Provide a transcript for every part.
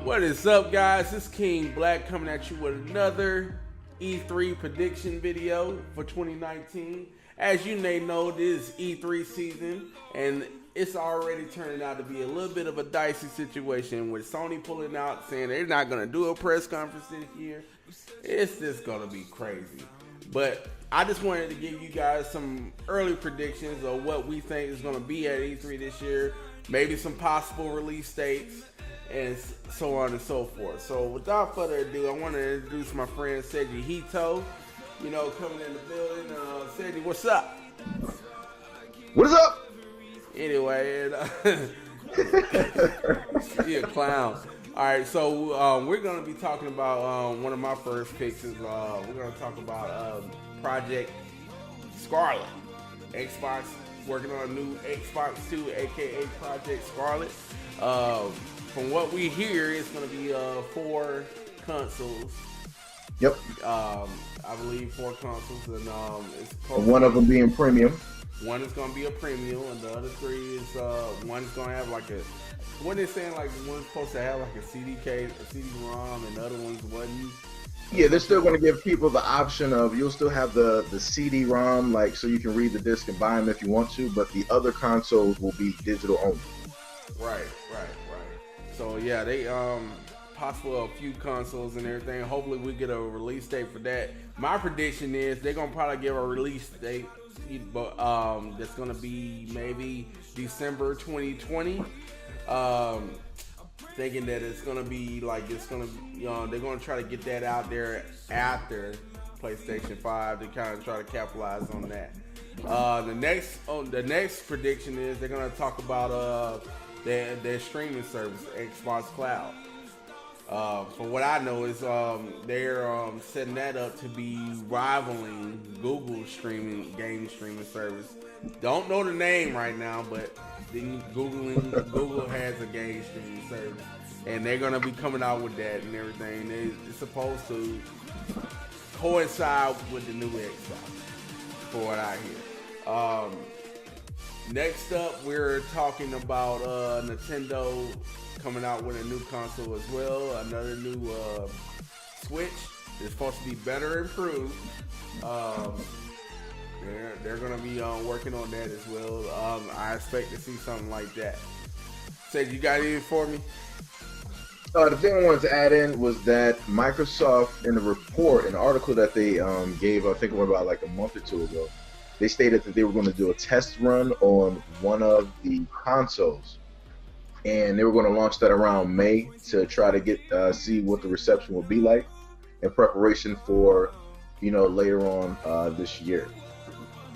What is up, guys? It's Kingblacks coming at you with another E3 prediction video for 2019. As you may know, this is E3 season, and it's already turning out to be a little bit of a dicey situation with Sony pulling out, saying they're not going to do a press conference this year. It's just going to be crazy. But I just wanted to give you guys some early predictions of what we think is going to be at E3 this year, maybe some possible release dates, and so on and so forth. So without further ado, I want to introduce my friend Seiji Hito, coming in the building. Seiji, what's up? What is up? Anyway, you're a clown. All right, so we're going to be talking about one of my first picks. We're going to talk about Project Scarlet. Xbox working on a new Xbox 2, aka Project Scarlet. From what we hear, it's going to be 4 consoles. Yep. I believe 4 consoles, and it's one of them being premium. One is going to be a premium, and the other 3 is one's going to have like a. What they're saying, like one's supposed to have like a CD case, a CD-ROM, and the other ones wasn't. Yeah, they're still going to give people the option of you'll still have the CD-ROM, like so you can read the disc and buy them if you want to, but the other consoles will be digital only. Right. So yeah, they possible a few consoles and everything. Hopefully we get a release date for that. My prediction is they're gonna probably give a release date, but that's gonna be maybe December 2020. Thinking that it's gonna be like they're gonna try to get that out there after PlayStation 5 to kind of try to capitalize on that. The next prediction is they're gonna talk about their streaming service, Xbox Cloud. From what I know is they're setting that up to be rivaling Google's game streaming service. Don't know the name right now, but Google has a game streaming service, and they're gonna be coming out with that and everything. It's supposed to coincide with the new Xbox, for what I hear. Next up, we're talking about Nintendo coming out with a new console as well. Another new Switch is supposed to be better improved. They're going to be working on that as well. I expect to see something like that. Said, you got anything for me? The thing I wanted to add in was that Microsoft, in the report, an article that they gave, I think about like a month or 2 ago, they stated that they were going to do a test run on one of the consoles, and they were going to launch that around May to try to get see what the reception will be like in preparation for later on this year.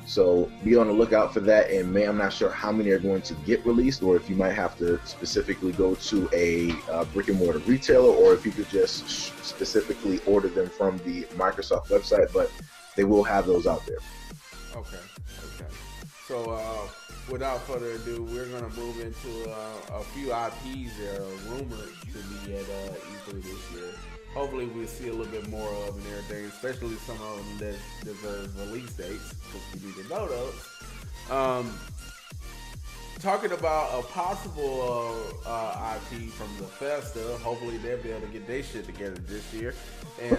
So be on the lookout for that in May. I'm not sure how many are going to get released, or if you might have to specifically go to a brick and mortar retailer, or if you could just specifically order them from the Microsoft website, but they will have those out there. Okay. So without further ado, we're going to move into a few IPs that are rumored to be at E3 this year. Hopefully we'll see a little bit more of and everything, especially some of them that deserve release dates, because we need to know those. Talking about a possible IP from Bethesda, hopefully they'll be able to get their shit together this year. And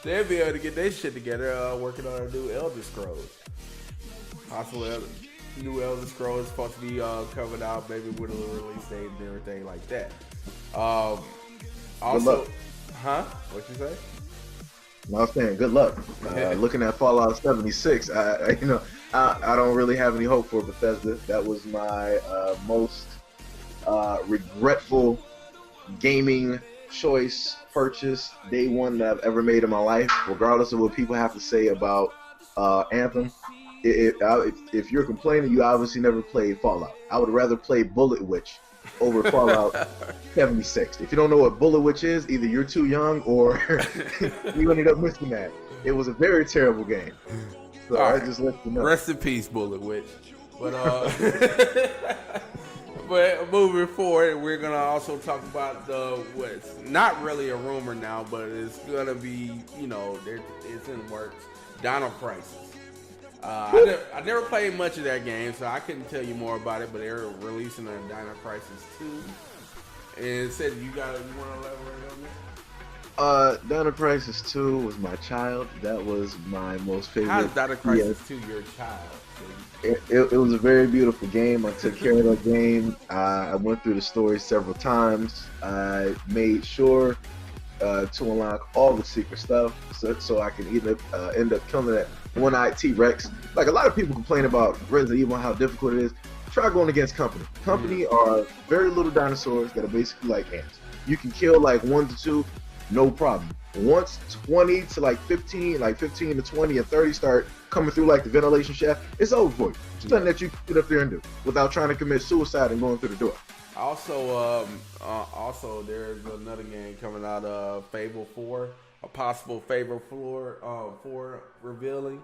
they'll be able to get their shit together working on a new Elder Scrolls. Possible new Elder Scrolls is supposed to be coming out maybe with a little release date and everything like that. Also, what you say? I was saying, good luck. Looking at Fallout 76, I don't really have any hope for Bethesda. That was my most regretful gaming choice purchase, day one that I've ever made in my life, regardless of what people have to say about Anthem. If you're complaining, you obviously never played Fallout. I would rather play Bullet Witch over Fallout 76. If you don't know what Bullet Witch is, either you're too young or you ended up missing that. It was a very terrible game. So I just let you know. Rest in peace, Bullet Witch. But but moving forward, we're gonna also talk about what's not really a rumor now, but it's gonna be, it's in the works. Dino Crisis. I never played much of that game, so I couldn't tell you more about it, but they're releasing a Dino Crisis 2. And said you want to elaborate on that? Dino Crisis 2 was my child. That was my most favorite. How is Dino Crisis 2 your child? It was a very beautiful game. I took care of that game. I went through the story several times. I made sure to unlock all the secret stuff so I can end up killing that one-eyed T-Rex. Like a lot of people complain about Resident Evil, how difficult it is. Try going against Company. Company are very little dinosaurs that are basically like ants. You can kill like 1 to 2, no problem. Once 20 to like 15, like 15 to 20 and 30 start coming through like the ventilation shaft, it's over for you. It's nothing that you can get up there and do without trying to commit suicide and going through the door. Also, there's another game coming out of Fable 4, a possible Fable 4 revealing.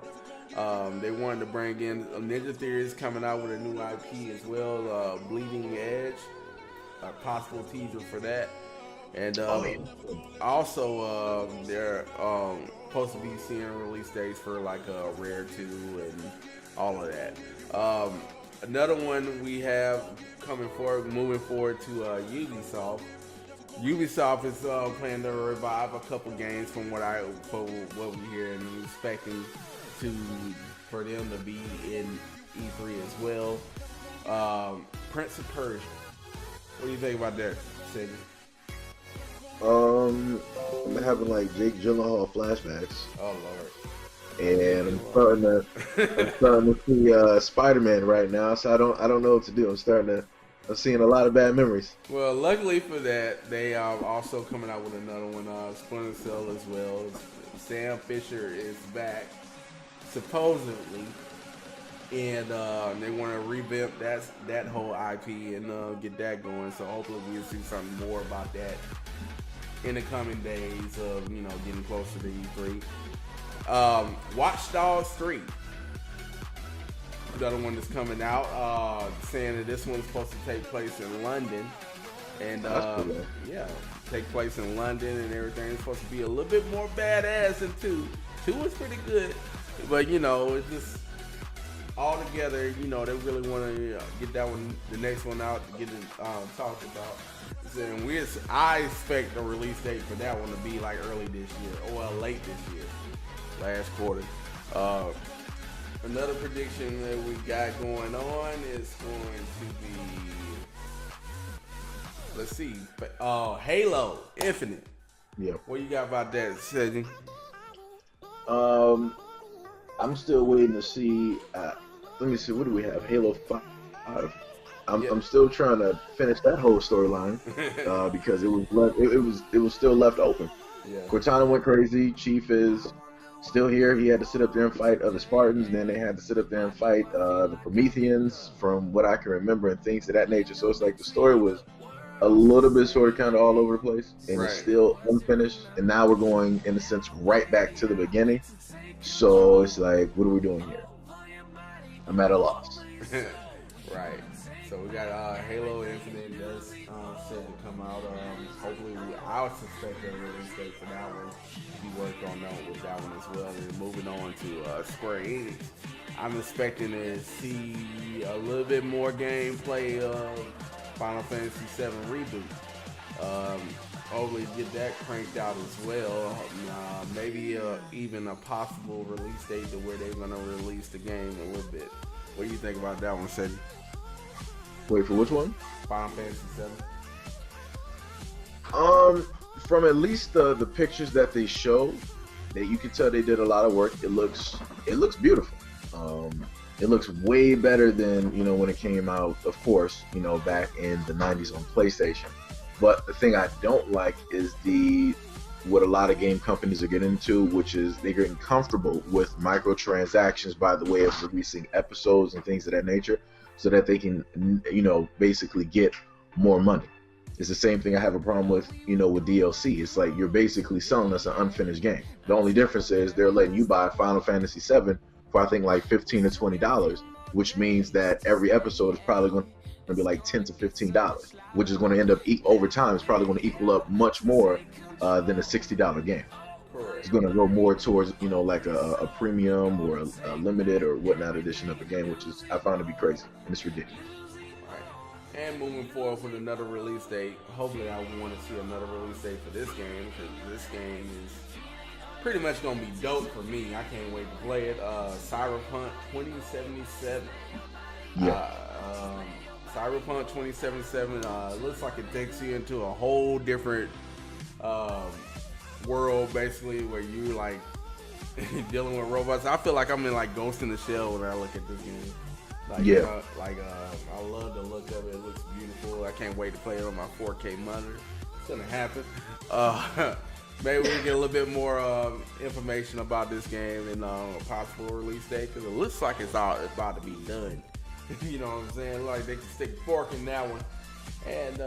They wanted to bring in Ninja Theory is coming out with a new IP as well, Bleeding Edge, a possible teaser for that. And also, they're supposed to be seeing release dates for like Rare 2 and all of that. Another one we have moving forward to Ubisoft. Ubisoft is planning to revive a couple games from what we hear, and I'm expecting for them to be in E3 as well. Prince of Persia. What do you think about that, Sidney? I'm having like Jake Gyllenhaal flashbacks. Oh Lord. And I'm starting to see Spider-Man right now, so I don't know what to do. I'm seeing a lot of bad memories. Well, luckily for that, they are also coming out with another one, Splinter Cell as well. Sam Fisher is back, supposedly, and they want to revamp that whole IP and get that going. So hopefully we'll see something more about that in the coming days of getting closer to E3. Watch Dogs 3. The other one that's coming out, saying that this one's supposed to take place in London, and take place in London and everything. It's supposed to be a little bit more badass than 2. 2 was pretty good, but it's just all together. They really want to get that one, the next one out to get it talked about. And I expect a release date for that one to be like early this year or late this year, last quarter. Another prediction that we got going on is going to be, let's see, Halo Infinite. Yeah. What you got about that, Sidney? I'm still waiting to see. Let me see. What do we have? Halo 5. I'm still trying to finish that whole storyline because it was still left open. Yeah. Cortana went crazy. Chief is still here. He had to sit up there and fight the Spartans, and then they had to sit up there and fight the Prometheans, from what I can remember, and things of that nature. So it's like the story was a little bit sort of kind of all over the place, and it's still unfinished. And now we're going, in a sense, right back to the beginning. So it's like, what are we doing here? I'm at a loss. Right. So we got Halo Infinite that's set to come out. Hopefully, I would suspect a release date for that one. We worked on that with that one as well. And moving on to Square Enix, I'm expecting to see a little bit more gameplay of Final Fantasy VII Reboot. Hopefully get that cranked out as well. Maybe even a possible release date to where they're gonna release the game a little bit. What do you think about that one, Sadie? Wait, for which one? Final Fantasy VII. From at least the pictures that they showed, that you can tell they did a lot of work. It looks beautiful. It looks way better than when it came out, of course, back in the 90s on PlayStation. But the thing I don't like is what a lot of game companies are getting into, which is they're getting comfortable with microtransactions by the way of releasing episodes and things of that nature, so that they can, basically get more money. It's the same thing I have a problem with, with DLC. It's like you're basically selling us an unfinished game. The only difference is they're letting you buy Final Fantasy VII for I think like $15 to $20, which means that every episode is probably going to be like $10 to $15, which is going to end up over time. It's probably going to equal up much more than a $60 game. It's going to go more towards, like a premium or a limited or whatnot edition of a game, which is I found to be crazy and it's ridiculous. And moving forward with another release date. Hopefully, I want to see another release date for this game because this game is pretty much gonna be dope for me. I can't wait to play it. Cyberpunk 2077. Yeah. Cyberpunk 2077 looks like it takes you into a whole different world, basically, where you like dealing with robots. I feel like I'm in like Ghost in the Shell when I look at this game. Like, yeah. I love the look of it. It looks beautiful. I can't wait to play it on my 4K monitor. It's gonna happen. Maybe we can get a little bit more information about this game and a possible release date because it looks like it's about to be done. You know what I'm saying? Like they can stick a fork in that one and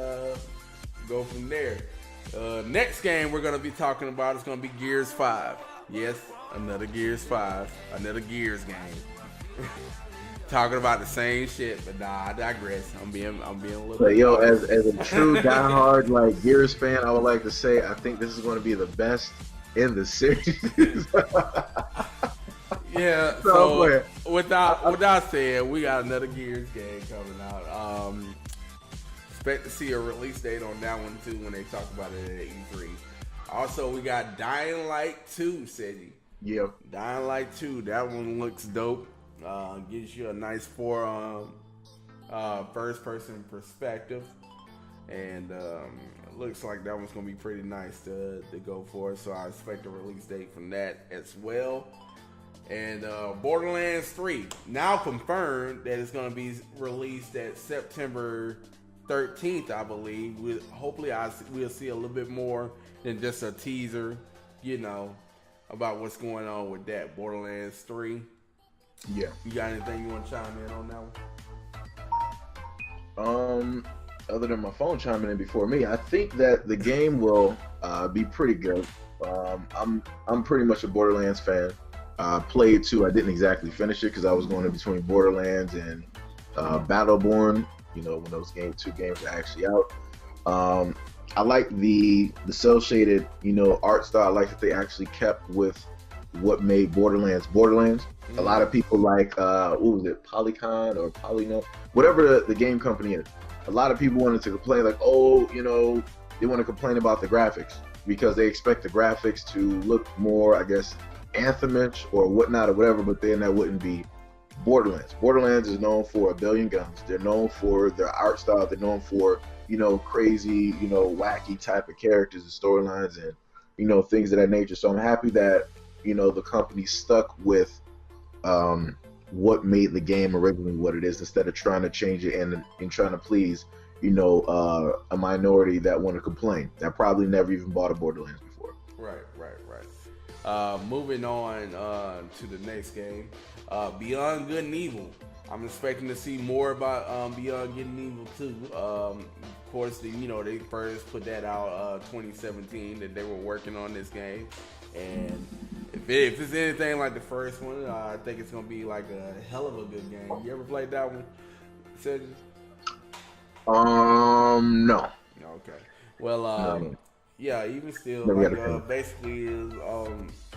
go from there. Next game we're gonna be talking about is gonna be Gears 5. Yes, another Gears 5, another Gears game. Talking about the same shit, but nah, I digress. I'm being a little. But yo, as a true diehard like Gears fan, I would like to say I think this is going to be the best in the series. Yeah. So without saying, we got another Gears game coming out. Expect to see a release date on that one too when they talk about it at E3. Also, we got Dying Light 2, Sedgy. Yeah. Dying Light 2. That one looks dope. Gives you a nice first-person perspective, and it looks like that one's gonna be pretty nice to go for. So I expect a release date from that as well. And Borderlands 3 now confirmed that it's gonna be released at September 13th, I believe. Hopefully, we'll see a little bit more than just a teaser, you know, about what's going on with that Borderlands 3. Yeah. You got anything you want to chime in on that one? Other than my phone chiming in before me, I think that the game will be pretty good. I'm pretty much a Borderlands fan. Played 2. I didn't exactly finish it because I was going in between Borderlands and Battleborn. You know, when those two games are actually out. I like the cell shaded, you know, art style. I like that they actually kept with what made Borderlands Borderlands. A lot of people like what was it, Polycon or Polyno, whatever the game company is. A lot of people wanted to complain like, oh, you know, they want to complain about the graphics because they expect the graphics to look more, I guess, Anthemish or whatnot or whatever, but then that wouldn't be Borderlands. Borderlands is known for a billion guns. They're known for their art style. They're known for, you know, crazy, you know, wacky type of characters and storylines and, you know, things of that nature. So I'm happy that, you know, the company stuck with what made the game originally what it is instead of trying to change it and trying to please, you know, a minority that want to complain that probably never even bought a Borderlands before. Right. Moving on to the next game, Beyond Good and Evil. I'm expecting to see more about Beyond Good and Evil 2. Of course, they first put that out 2017 that they were working on this game, and if it's anything like the first one, I think it's gonna be like a hell of a good game. You ever played that one, Cedric? No. Okay. Well, no. Yeah, even still, basically is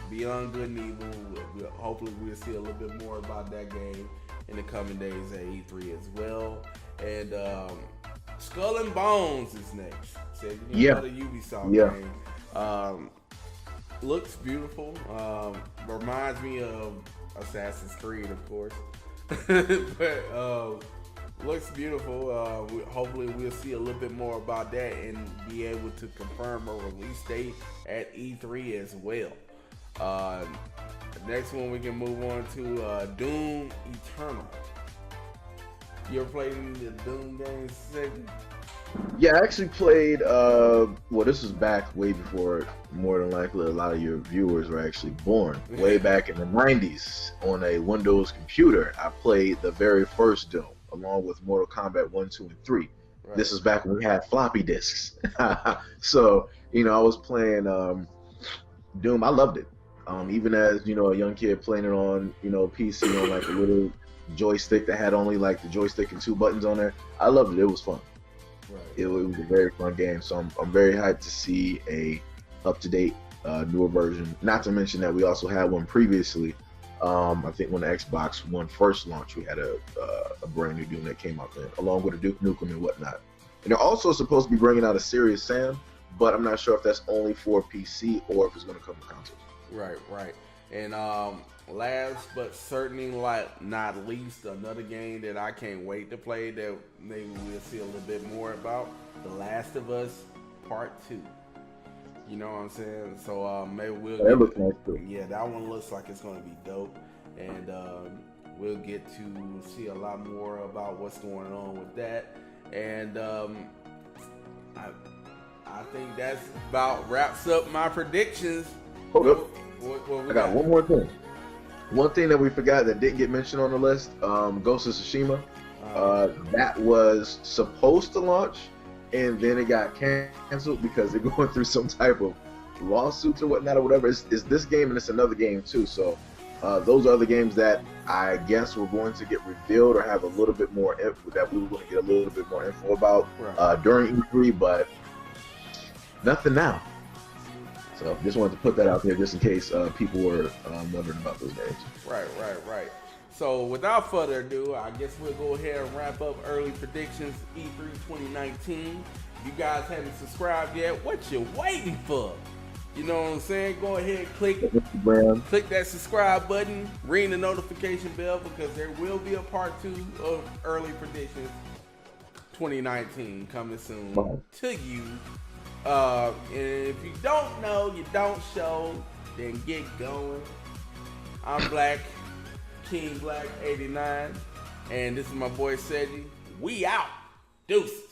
Beyond Good and Evil. Hopefully, we'll see a little bit more about that game in the coming days at E3 as well. And Skull and Bones is next. So, another Ubisoft game. Looks beautiful. Reminds me of Assassin's Creed, of course. But looks beautiful. Hopefully we'll see a little bit more about that and be able to confirm a release date at E3 as well. Next one we can move on to Doom Eternal. You ever played any of the Doom games, Siggy? Yeah, I actually played, well, this was back way before, more than likely, a lot of your viewers were actually born. Way back in the 90s on a Windows computer, I played the very first Doom, along with Mortal Kombat 1, 2, and 3. Right. This is back when we had floppy disks. So, you know, I was playing Doom. I loved it. Even as, you know, a young kid playing it on, you know, PC on like a little joystick that had only like the joystick and 2 buttons on there. I loved it. It was fun. Right. It was a very fun game. So I'm very hyped to see a up-to-date, newer version. Not to mention that we also had one previously. I think when the Xbox One first launched, we had a brand new Doom that came out then, along with a Duke Nukem and whatnot. And they're also supposed to be bringing out a Serious Sam, but I'm not sure if that's only for PC or if it's going to come to consoles. Right. And last but certainly not least, another game that I can't wait to play that maybe we'll see a little bit more about, The Last of Us Part 2. You know what I'm saying? So maybe we'll That looks nice too. Yeah, that one looks like it's going to be dope. And we'll get to see a lot more about what's going on with that. And I think that's about wraps up my predictions. Hold up. What I got one more thing. One thing that we forgot that didn't get mentioned on the list, Ghost of Tsushima. That was supposed to launch, and then it got canceled because they're going through some type of lawsuits or whatnot or whatever. It's this game and it's another game too. So those are the games that I guess we're going to get revealed or have a little bit more info, that we were going to get a little bit more info about during E3, but nothing now. So just wanted to put that out there just in case people were wondering about those games. Right. So without further ado, I guess we'll go ahead and wrap up early predictions E3 2019. If you guys haven't subscribed yet, what you waiting for? You know what I'm saying? Go ahead, click that subscribe button, ring the notification bell, because there will be a part 2 of early predictions 2019 coming soon to you. And if you don't know, you don't show, then get going. I'm Black, Kingblacks 89, and this is my boy Sedgy. We out. Deuce.